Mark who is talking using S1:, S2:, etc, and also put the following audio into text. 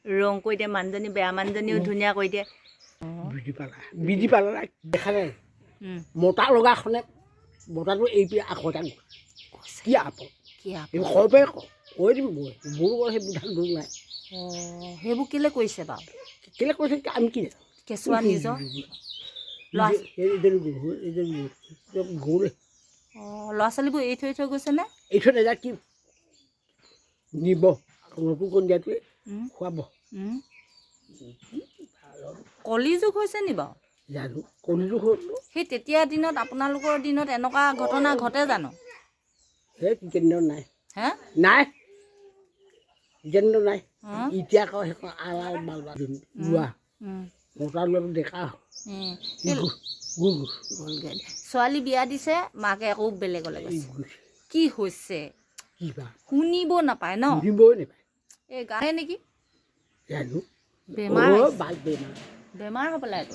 S1: ৰং কৰি দিয়ে মানুহজনী বেয়া মানুহজনীও ধুনীয়া কৰি দিয়ে
S2: বিজি পালা দেখা নাই মতা লগাখনে মতাটো এই পিনে আকৌ এটা কি আপদ
S1: কি
S2: এইবোৰ সবে কৈ দিম বৈ মোৰ সেই বুধা দূৰ নাই
S1: সেইবোৰ কেলৈ কৰিছে বাৰু
S2: কেলে কৈছে আমি কি
S1: কেঁচুৱা নিজৰ
S2: গৌৰে
S1: ল'ৰা ছোৱালীবোৰ এৰি থৈ গৈছে নে
S2: এইটো নাযায় কি নিব নতুন কন্যাটোৱে খুৱাব
S1: কলিযুগ হৈছে নি বাৰু
S2: জানো কলিটো হ'ল
S1: সেই তেতিয়া দিনত আপোনালোকৰ দিনত এনেকুৱা ঘটনা ঘটে জানো
S2: সেই কেন্দ্ৰ নাই
S1: হে
S2: নাই কেন্দ্ৰ নাই এতিয়া আকৌ সেইখন আলাল বালা লোৱা মতা লোৱাটো ডেকা
S1: ছোৱালী বিয়া দিছে মাকে আকৌ বেলেগলৈ গৈছে কি হৈছে
S2: কিবা
S1: শুনিব নাপায় ন
S2: শুনিবই নাপায়
S1: এই গাহে নেকি
S2: জানো
S1: বেমাৰ
S2: বেমাৰ
S1: বেমাৰ হ'ব লাগে